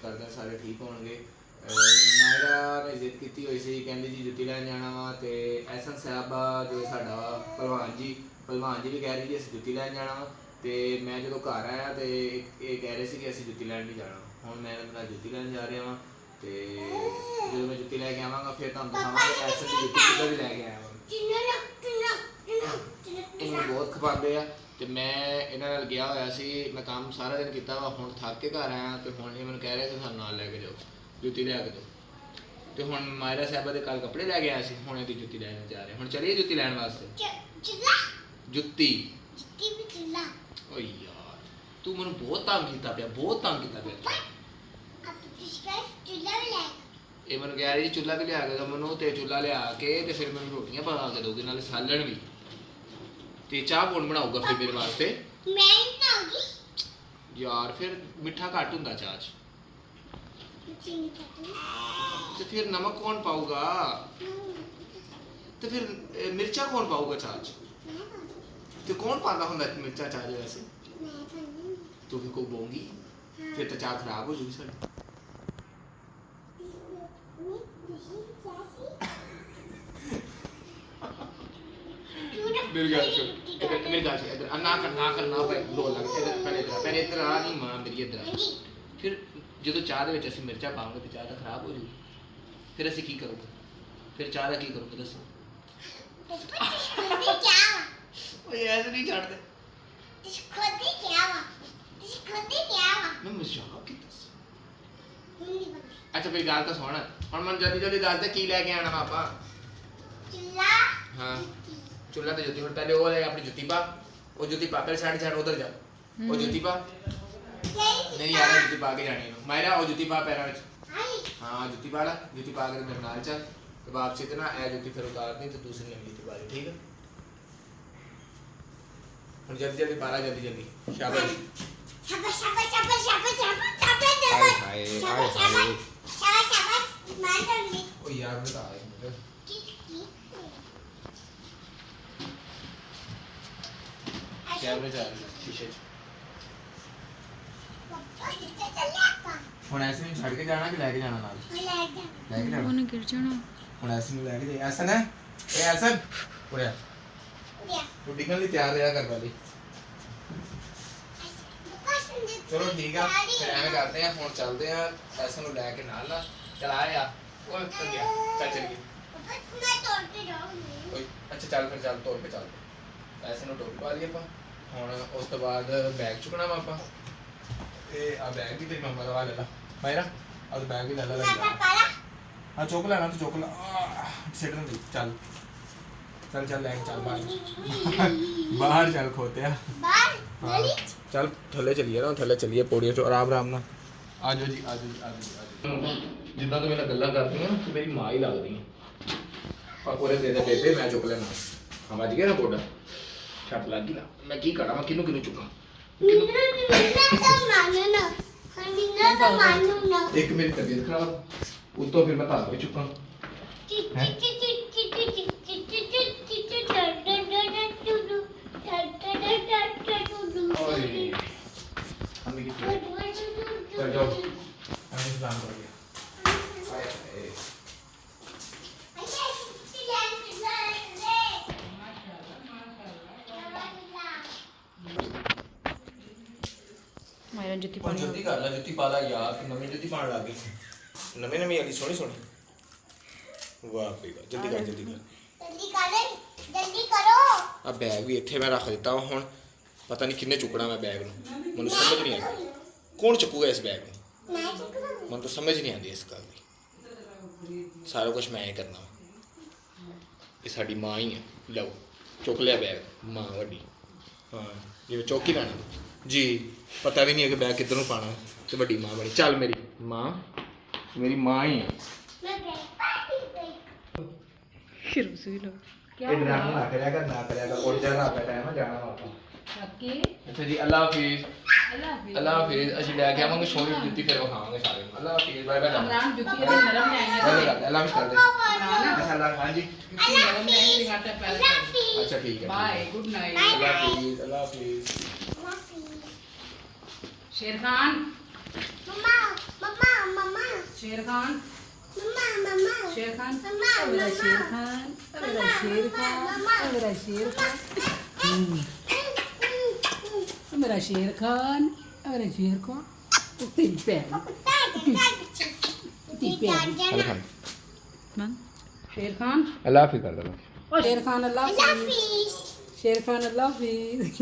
ਕਰਦੇ ਸਾਰੇ ਠੀਕ ਹੋਣਗੇ। ਮਾਇਰਾ ਨੇ ਜ਼ਿੱਦ ਕੀਤੀ ਹੋਈ ਸੀ, ਕਹਿੰਦੀ ਜੀ ਜੁੱਤੀ ਲੈਣ ਜਾਣਾ ਵਾ, ਤੇ ਐਸਨ ਸਾਹਿਬ ਜੋ ਸਾਡਾ ਭਲਵਾਨ ਜੀ ਵੀ ਕਹਿ ਰਹੀ ਜੀ ਅਸੀਂ ਜੁੱਤੀ ਲੈਣ ਜਾਣਾ ਵਾ। ਤੇ ਮੈਂ ਜਦੋਂ ਘਰ ਆਇਆ ਤੇ ਇਹ ਕਹਿ ਰਹੇ ਸੀ ਕਿ ਅਸੀਂ ਜੁੱਤੀ ਲੈਣ ਨਹੀਂ ਜਾਣਾ। ਹੁਣ ਮੈਂ ਨਾਲ ਜੁੱਤੀ ਲੈਣ ਜਾ ਰਿਹਾ ਵਾਂ, ਤੇ ਜਦੋਂ ਮੈਂ ਜੁੱਤੀ ਲੈ ਕੇ ਆਵਾਂਗਾ ਫਿਰ ਤੁਹਾਨੂੰ ਦਿਖਾਵਾਂਗਾ ਐਸਨ ਦੀ ਜੁੱਤੀ ਕਿੱਦਾਂ ਦੀ ਲੈ ਕੇ ਆਇਆ ਵਾਂ। ਇਹਨੂੰ ਬਹੁਤ ਖਪਾਉਂਦੇ ਆ, ਤੇ ਮੈਂ ਇਹਨਾਂ ਨਾਲ ਗਿਆ ਹੋਇਆ ਸੀ, ਮੈਂ ਕੰਮ ਸਾਰਾ ਦਿਨ ਕੀਤਾ ਵਾ, ਹੁਣ ਥੱਕ ਕੇ ਘਰ ਆਇਆ ਤੇ ਹੁਣ ਇਹ ਮੈਨੂੰ ਕਹਿ ਰਹੇ ਸੀ ਸਾਨੂੰ ਨਾਲ ਲੈ ਕੇ ਜਾਓ, ਜੁੱਤੀ ਲੈ ਕੇ ਦਿਓ। ਤੇ ਹੁਣ ਮਾਇਰਾ ਸਾਹਿਬਾ ਦੇ ਕੱਲ ਕੱਪੜੇ ਲੈ ਕੇ ਆਇਆ ਸੀ, ਹੁਣ ਇਹਦੀ ਜੁੱਤੀ ਲੈਣ ਜਾ ਰਹੇ। ਹੁਣ ਚਲੀਏ ਜੁੱਤੀ ਲੈਣ ਵਾਸਤੇ। ਜੁੱਤੀ ਓ ਯਾਰ ਤੂੰ ਮੈਨੂੰ ਬਹੁਤ ਤੰਗ ਕੀਤਾ ਪਿਆ, ਬਹੁਤ ਤੰਗ ਕੀਤਾ ਪਿਆ। ਇਹ ਮੈਨੂੰ ਕਹਿ ਰਹੀ ਜੀ ਚੁੱਲ੍ਹਾ ਵੀ ਲਿਆ ਕੇ ਦਿਓ ਮੈਨੂੰ, ਤੇ ਚੁੱਲ੍ਹਾ ਲਿਆ ਕੇ ਤੇ ਫਿਰ ਮੈਨੂੰ ਰੋਟੀਆਂ ਬਣਾ ਕੇ ਦੋਗੇ, ਨਾਲੇ ਸਾਲਣ ਵੀ। ਤੇ ਚਾਹ ਕੌਣ ਬਣਾਊਗਾ ਫਿਰ ਮੇਰੇ ਵਾਸਤੇ? ਮੈਂ ਹੀ ਬਣਾਉਂਗੀ ਯਾਰ ਫਿਰ ਮਿੱਠਾ ਘੱਟ ਹੁੰਦਾ ਚਾਹ 'ਚ, ਤੇ ਫਿਰ ਨਮਕ ਕੌਣ ਪਾਊਗਾ? ਤੇ ਫਿਰ ਮਿਰਚਾਂ ਕੌਣ ਪਾਊਗਾ ਚਾਹ 'ਚ? ਤੇ ਕੌਣ ਪਾਉਂਦਾ ਹੁੰਦਾ ਮਿਰਚਾਂ ਚਾਹ 'ਚ ਵੈਸੇ? ਤੂੰ ਫਿਰ ਕੋ ਬੋਂਗੀ, ਫਿਰ ਤਾਂ ਚਾਹ ਖਰਾਬ ਹੋ ਜੂਗੀ ਸਾਡੀ। मेरी गाल सुन, इधर ना कर भाई, दो लग इधर, पहले इधर आ नहीं मां मेरी इधर। फिर ਜਦੋਂ ਚਾਹ ਦੇ ਵਿੱਚ ਅਸੀਂ ਮਿਰਚਾਂ ਪਾਵਾਂਗੇ ਤੇ ਚਾਹ ਤਾਂ ਖਰਾਬ ਹੋ ਜੂਗੀ, ਫਿਰ ਅਸੀਂ ਕੀ ਕਰੋਗੇ? ਫਿਰ ਚਾਹ ਦਾ ਕੀ ਕਰੋਗੇ ਦੱਸੋ? ਓਏ ਐਸੇ ਨਹੀਂ ਛੱਡਦੇ। ਮੈਂ ਮਜ਼ਾਕ ਕੀਤਾ ਸੀ। ਅੱਛਾ ਮੇਰੀ ਗੱਲ ਤਾਂ ਸੁਣ, ਹੁਣ ਮੈਨੂੰ ਜਲਦੀ ਦੱਸ ਦੇ ਕੀ ਲੈ ਕੇ ਆਣਾ ਵਾ ਆਪਾਂ? ਹਾਂ चूल्हा तो जुत्ती, पहले वो ले अपनी जुत्ती पा, वो जुत्ती पा, पहले साइड उधर जा, वो जुत्ती पा। नहीं यार जुत्ती पा के जानी है मायरा, वो जुत्ती पा पैरों में। हाँ जुत्ती पा ला, जुत्ती पा के मेरे नाल चल, तो वापसी इतना ए जुत्ती फिर उतार दी तो दूसरी नई जुत्ती पा ली, ठीक है? और जल्दी जल्दी पा ला, जल्दी जल्दी, शाबाश शाबाश शाबाश शाबाश शाबाश शाबाश शाबाश शाबाश मैं कर ली। ओ यार बता मुझे कैमरे जा रहे शीशे ਹੁਣ ਐਸੇ ਨੂੰ ਛੱਡ ਕੇ ਜਾਣਾ ਕਿ ਲੈ ਕੇ ਜਾਣਾ ਨਾਲ? ਲੈ ਕੇ ਜਾਣਾ। ਉਹਨੇ ਗਿਰ ਜਾਣਾ। ਹੁਣ ਐਸੇ ਨੂੰ ਲੈ ਕੇ ਜਾ। ਐਸਨ ਹੈ ਇਹ ਐਸਨ ਉੜਿਆ ਤੂੰ ਡਿੱਗਣ ਲਈ ਤਿਆਰ ਰਿਹਾ ਕਰ ਵਾਲੀ। ਚਲੋ ਠੀਕ ਆ ਫਿਰ ਐਵੇਂ ਕਰਦੇ ਆ, ਹੁਣ ਚੱਲਦੇ ਆ ਐਸਨ ਨੂੰ ਲੈ ਕੇ ਨਾਲ ਨਾ। ਚਲ ਆਇਆ ਉਹ ਉੱਤਰ ਗਿਆ, ਚੱਲ ਚਲੀਏ। ਮੈਂ ਤੋੜ ਕੇ ਜਾਊਂਗੀ। ਓਏ ਅੱਛਾ ਚੱਲ ਫਿਰ, ਚੱਲ ਤੋੜ ਕੇ ਚੱਲ। ਐਸਨ ਨੂੰ ਟੋਪੀ ਪਾ ਲਈ ਆਪਾਂ। ਹੁਣ ਉਸ ਤੋਂ ਬਾਅਦ ਬੈਗ ਚੁੱਕਣਾ ਵਾ ਆਪਾਂ, ਤੇ ਆ ਬੈਗ ਵੀ ਤੇਰੀ ਮੰਮਾ ਦਾ ਲੈ ਲਾ ਮਾਇਰਾ, ਆ ਬੈਗ ਵੀ ਲੈ ਲਾ। ਹਾਂ ਚੁੱਕ ਲੈਣਾ ਤੂੰ, ਚੁੱਕ ਲੈ ਸਿੱਟ ਨਾ ਦੇ। ਚੱਲ ਚੱਲ ਚੱਲ ਲੈ ਕੇ ਚੱਲ ਬਾਹਰ ਚੱਲ ਖੋਤਿਆ ਬਾਹਰ ਚੱਲ ਥੱਲੇ ਚਲੀਏ ਨਾ, ਥੱਲੇ ਚਲੀਏ ਪੌੜੀਆਂ ਚੋਂ ਆਰਾਮ ਆਰਾਮ ਨਾਲ। ਆ ਜਾਓ ਜੀ ਆ ਜਾਓ ਜੀ ਆ ਜਾਓ। ਜਿੱਦਾਂ ਤੂੰ ਮੇਰੇ ਨਾਲ ਗੱਲਾਂ ਕਰਦੀ ਆ ਤੂੰ ਮੇਰੀ ਮਾਂ ਹੀ ਲੱਗਦੀ ਆ। ਪਕੌੜੇ ਦੇ ਦੇ ਬੇਬੇ, ਮੈਂ ਚੁੱਕ ਲੈਣਾ। ਹਾਂ ਵੱਜ ਗਿਆ ਨਾ ਬੋਡਾ, ਛੱਟ ਲੱਗ ਗਈ ਨਾ। ਮੈਂ ਕੀ ਕਰਾਂ, ਮੈਂ ਕਿਹਨੂੰ ਚੁੱਕਾਂ? ਇੱਕ ਮੇਰੀ ਤਬੀਅਤ ਖਰਾਬ, ਉਤੋਂ ਫਿਰ ਮੈਂ ਤਾਂ ਵੀ ਚੁੱਕਾਂ। चल जाओ इंतजाम कर दिया। मायरा जुत्ती पानी जल्दी कर ला, जुत्ती पा ला यार, नवी जुत्ती पान लग गई। नवी वाली सोहनी सोहनी, वाह भाई वाह। जल्दी कर जल्दी करो। अब बैग भी इत्थे मैं रख दिता वा। हुण पता नहीं किन्ने चुकना मैं बैग नूं, मैनूं समझ नहीं आती कौन चुकूगा इस बैग नूं। मैनूं तो समझ नहीं आती इस गल दी। सारा कुछ मैं ही करना, ये साडी मां ही है। लो चुक लिया बैग, मां वड्डी। हाँ जिवें चुक ही लैणा जी, पता भी नहीं है कि बैग किधरों पाना, तो वड्डी मां बनी। चल मेरी मां ही है। शुरू से ही लो क्या ड्रामा ना करिया कर उठ जा, रात का टाइम है जाना वापस। ओके अच्छा जी, अल्लाह हाफिज। अल्लाह हाफिज। ਅਸੀਂ ਲੈ ਕੇ ਆਵਾਂਗੇ ਸੋਹਣੀ ਜੁੱਤੀ, ਫਿਰ ਖਾਵਾਂਗੇ ਸਾਰੇ। ਅੱਲਾਹ ਹਾਫਿਜ਼, ਬਾਏ ਬਾਏ। ਅਮਰਾਨ ਜੁੱਤੀ ਇਹ ਨਰਮ ਲੈ ਆਇਆ। ਅੱਲਾਹ ਹਾਫਿਜ਼ ਕਰ ਦੇ। ਅੱਛਾ ਅੱਲਾਹ ਹਾਂ ਜੀ, ਜੁੱਤੀ ਨਰਮ ਲੈ ਆਇਆ ਦਿਖਾਤਾ ਪਹਿਲੇ। ਅੱਛਾ ਠੀਕ ਹੈ, ਬਾਏ, ਗੁੱਡ ਨਾਈਟ। ਅੱਲਾਹ ਹਾਫਿਜ਼, ਅੱਲਾਹ ਹਾਫਿਜ਼। शेर खान मम्मा शेर खान मम्मा शेर खान मम्मा, मेरा मम्मा। शेर खान मेरा शेर खान मेरा शेर खान मेरा शेर खान मेरा शेर खान तेरी भैन तेरी भैन हेलो खान Man. शेर खान अल्लाह हाफिज़ कर दो ओ शेर खान अल्लाह हाफिज़। Fish. शेर खान अल्लाह हाफिज़।